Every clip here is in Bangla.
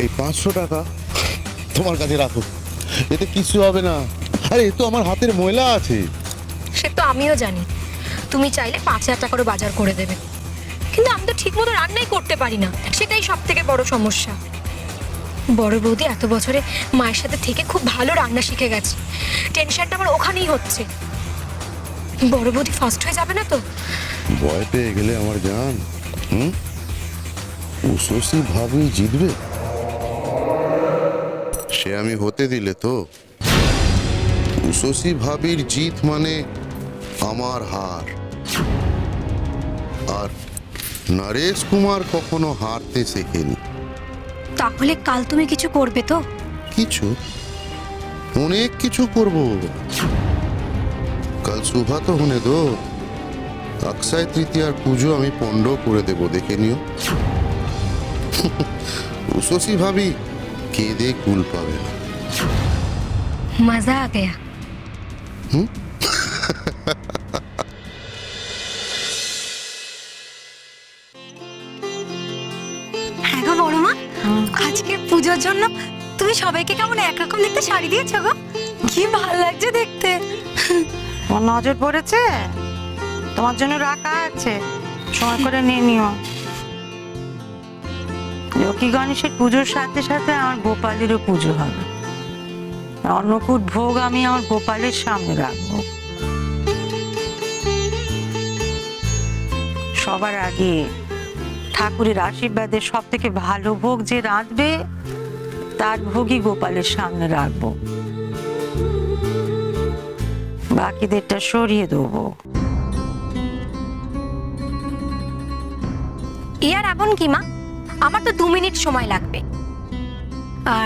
এই 500 টাকা তোমার কাছে রাখো, এতে কিছু হবে না। আরে এ তো আমার হাতের ময়লা আছে। সে তো আমিও জানি, তুমি চাইলে 5,000 টাকারও বাজার করে দেবে, কিন্তু আমি তো ঠিক মতো রান্নাই করতে পারি না, সেটাই সব থেকে বড় সমস্যা। বড় বৌদি এত বছরে মায়ের সাথে থেকে খুব ভালো রান্না শিখে গেছে, টেনশনটা আমার ওখানেই হচ্ছে। বড় বৌদি ফার্স্ট হয়ে যাবে না তো? ভয় পেয়ে গেলে আমার জান, উশসী ভাবি জিতবে সে আমি হতে দিলে তো? উশসী ভাবির জিত মানে আমার হার। আর নরেশ কুমার কখনো হারতে শেখেনি। তাহলে কাল তুমি কিছু করবে তো? কিছু, অনেক কিছু করব। কাল শুভা তো হনে দো, অক্ষয় তৃতীয়ার পুজো আমি পণ্ড করে দেব, দেখে নিও। উশসী ভাবি কেঁদে কুল পাবে না। মজা আ গয়া। হ্যাঁ গো বড় মা, আজকে পুজোর জন্য তুমি সবাইকে কেমন একরকম দেখতে শাড়ি দিয়েছো গো? কি ভালো লাগছে দেখতে। তোমার নজর পড়েছে, তোমার জন্য রাখা আছে, সময় করে নিয়ে নিও। লক্ষ্মী গণেশের পুজোর সাথে সাথে আমার গোপালেরও পুজো হবে। অন্নকূট ভোগ আমি আমার গোপালের সামনে রাখবো। সবার আগে ঠাকুরের আশীর্বাদে সব থেকে ভালো ভোগ যে রাঁধবে তার ভোগই গোপালের সামনে রাখবো, বাকিদেরটা সরিয়ে দেবো। ইয়ার আগুন কি মা, আমার তো 2 মিনিট সময় লাগবে।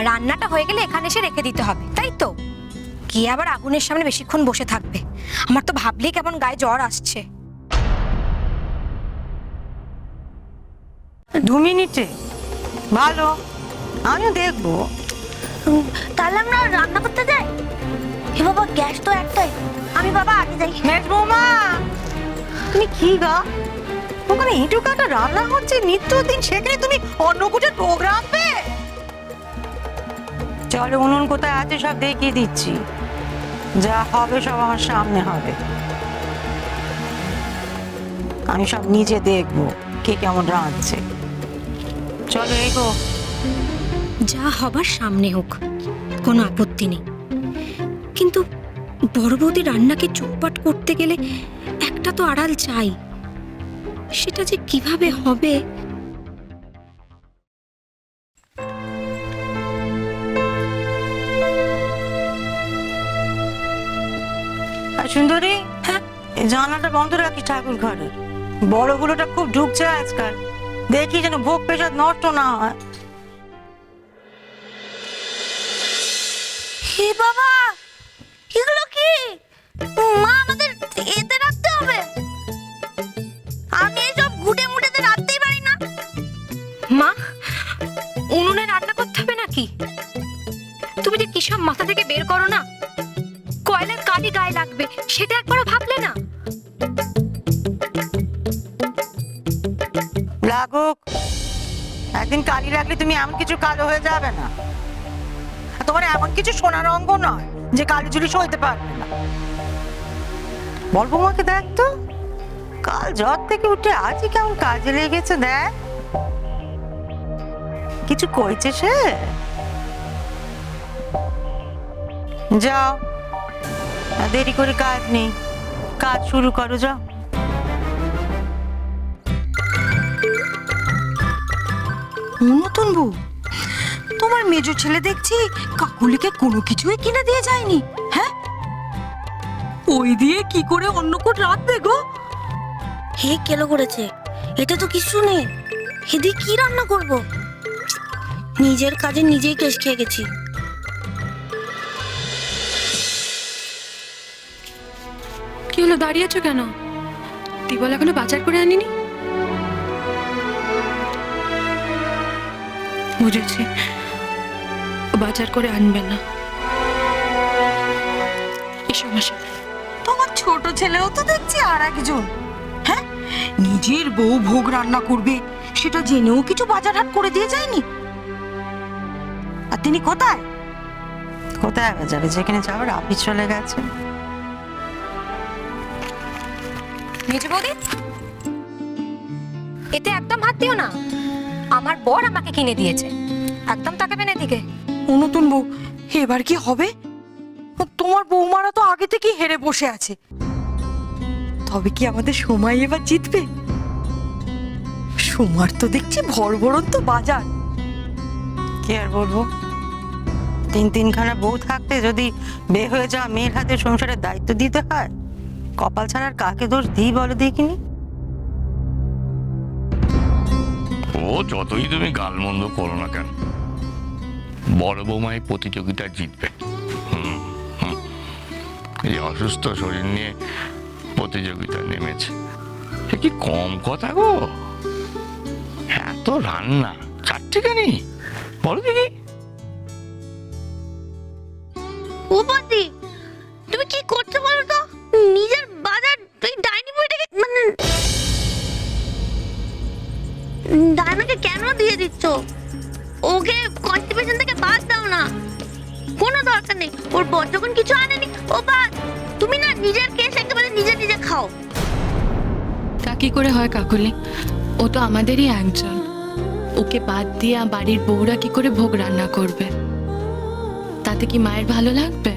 রান্নাটা হয়ে গেলে এখানে এসে রেখে দিতে হবে, তাই তো? কি আবার আগুনের সামনে বেশিক্ষণ বসে থাকবে? আমার তো ভাবলেই কেমন গায়ে জ্বর আসছে। 2 মিনিটে? ভালো, আমিও দেখবো। তাহলে আমরা রান্না করতে যাই। হে বাবা, গ্যাস তো একটাই, আমি বাবা আগে যাই। মেজ বৌমা, তুমি কি গা, ওখানে ইঁটু কাটা রান্না হচ্ছে নিত্যদিন, সেখানে তুমি অন্নকূটের প্রোগ্রাম পে? চলো, উনুন কোথায় আছে সব দেখিয়ে দিচ্ছি, যা হবে সব আমার সামনে হবে। আমি সব নিজে দেখবো কে কেমন রাঁধছে। চলো এগো। যা হবার সামনে হোক, কোনো আপত্তি নেই, কিন্তু বড় বৌদি রান্নাকে চুপপাট করতে গেলে একটা তো আড়াল চাই। সেটা যে কিভাবে হবে? আর সুন্দরী, হ্যাঁ, এই জানলাটা বন্ধ রাখি ঠাকুর ঘরের, বড়গুলোটা খুব ঢুকছে আজকাল, দেখি যেন ভোগ পেশাদ নষ্ট না হয়। হে বাবা, এগুলো কি মা? আমাদের এতে রাখতে হবে? আমি এইসব ঘুটে মুটেতে রাখতেই পারি না। মা, উনুনে রান্না করতে হবে নাকি? তুমি যে কিসব মাথা থেকে বের করো না, কয়লার কালি গায়ে লাগবে সেটা একবারও ভাবলে না? লাগুক, একদিন কালি লাগলে তুমি এমন কিছু কালো হয়ে যাবে না। আর তোমার এমন কিছু সোনার অঙ্গ নয় যে কালি ঝুলি সইতে পারবে না। বলবো মাকে, দেখ তো কাল জ্বর থেকে উঠে আজই কেমন কাজে লেগেছে, দেখ কিছু কইছে সে? যাও, আর দেরি করে কাজ নেই, কাজ শুরু করো, যাও। নতুন বউ, তোমার মেজো ছেলে দেখছি কাকুলিকে কোনো কিছুই কিনে দিয়ে যায়নি। হ্যাঁ, ওই দিয়ে কি করে অন্নকূট রাখবে গো? হে কেলো করেছে, এটা তো কিছু নেই, হেদি কি রান্না করব? নিজের কাজে নিজেই কেস খেয়ে গেছি। কি হলো, দাঁড়িয়ে আছো কেন? দিবল এখনো বাজার করে আনিনি? বুঝেছি, বাজার করে আনবে না। এসো আমার সাথে। তোমার ছোট ছেলেও তো দেখছি আর একজন। হ্যাঁ, নিজের বউ ভোগ রান্না করবে সেটা জেনেও কিছু বাজার হাট করে দিয়ে যায়নি। নাতনি কোথায়? কোথায় আবার যাবে? যেখানে যাওয়ার আপিস চলে গেছে। মেজো বৌদি, এতে একদম হাত দিও না। আমার বর আমাকে কিনে দিয়েছে, একদম তাকাবে না এদিকে। নতুন বউ, এবার কি হবে? তোমার বৌমারা তো আগে থেকেই হেরে বসে আছে। তবে কি আমাদের সময় এবার জিতবে? সোমার তো দেখছি ভরভরন্ত বাজার। কি আর বলবো, তিনখানা বউ থাকতে যদি বিয়ে হয়ে যাওয়া মেয়ের হাতে সংসারের দায়িত্ব দিতে হয়, কপাল ছাড়ার কাকে দোষ দিই বলো দেখিনি। ও যতই তুমি গালমন্দ করো না কেন, বড় বৌমাই প্রতিযোগিতা জিতবে। এই অসুস্থ শরীর নিয়ে প্রতিযোগিতা নেমেছে, এ কি কম কথা গো? এত রান্না, চারটেখানি বলো দেখি। উপদি, তুমি কি করছো বলো তো? নিজের বাজার তুই ডাইনি বইটাকে মানে ডায়নাকে কেন দিয়ে দিচ্ছ? ওকে কনস্টিপেশন থেকে বাদ দাও না, কোনো দরকার নেই। ওর বর যখন কিছু আনেনি ও বাদ। তুমি না নিজের কেস একেবারে নিজে নিজে খাও। তা কি করে হয় কাকুলি? ও তো আমাদেরই একজন, ওকে বাদ দিয়ে বাড়ির বউরা কি করে ভোগ রান্না করবে? তাতে কি মায়ের ভালো লাগবে?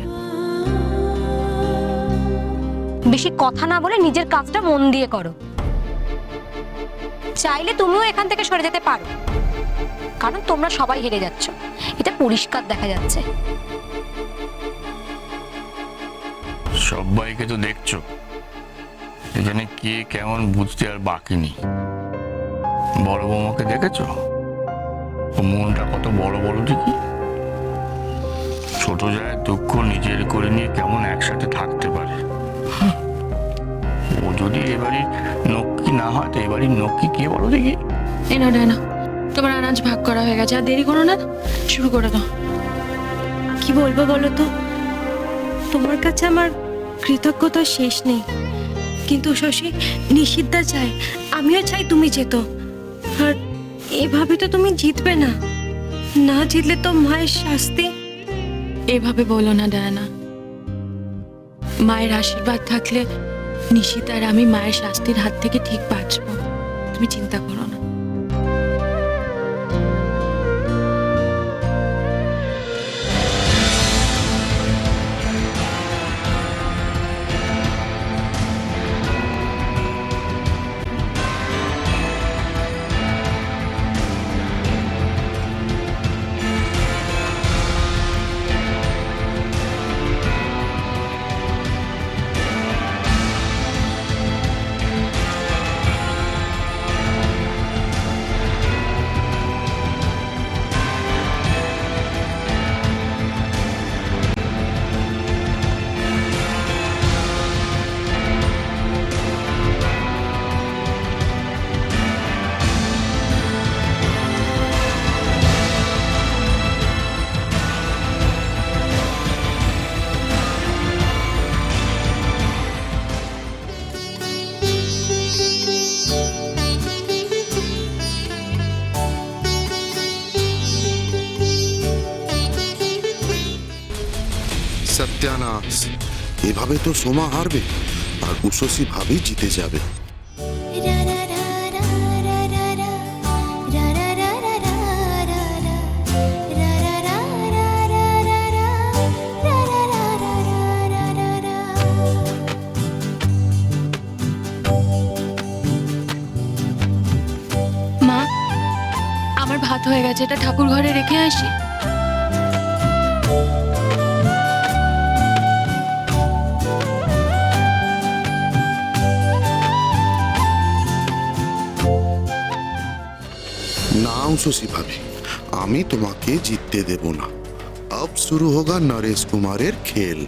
বেশি কথা না বলে নিজের কাজটা মন দিয়ে করো। চাইলে তুমিও এখান থেকে সরে যেতে পারো, কারণ তোমরা সবাই হেরে যাচ্ছ, এটা পরিষ্কার দেখা যাচ্ছে। সবাইকে তো দেখছো, এখানে কে কেমন বুঝতে আর বাকি নেই। বড় বৌমাকে দেখেছো? ও মনটা কত বড় বড় দেখি। ছোট জায়ের দুঃখ নিজের করে নিয়ে কেমন একসাথে থাকতে পারে। ও যদি এবারই নক্কি না হয় তো এবারই নক্কি কে বলো দেখি। এনো না, তোমার আনাজ ভাগ করা হয়ে গেছে, আর দেরি করো না, শুরু করে দাও। কি বলবো বলো তো? তোমার কাছে আমার কৃতজ্ঞতা শেষ নেই, কিন্তু শশী, নিষিদ্ধা চাই, আমিও চাই তুমি যেত। আর এভাবে তো তুমি জিতবে না, না জিতলে তো মায়ের শাস্তি। এভাবে বলো না ডায়ানা, মায়ের আশীর্বাদ থাকলে নিশিত আর আমি মায়ের শাস্তির হাত থেকে ঠিক বাঁচবো, তুমি চিন্তা করো না। সত্যানাশ, এভাবে তো সোমা হারবে আর উষসী ভাবি জিতে যাবে। মা, আমার ভাত হয়ে গেছে, এটা ঠাকুর ঘরে রেখে আসি। না উষসী ভাবি, আমি তোমাকে জিততে দেব না। अब शुरू होगा नरेश कुमार खेल।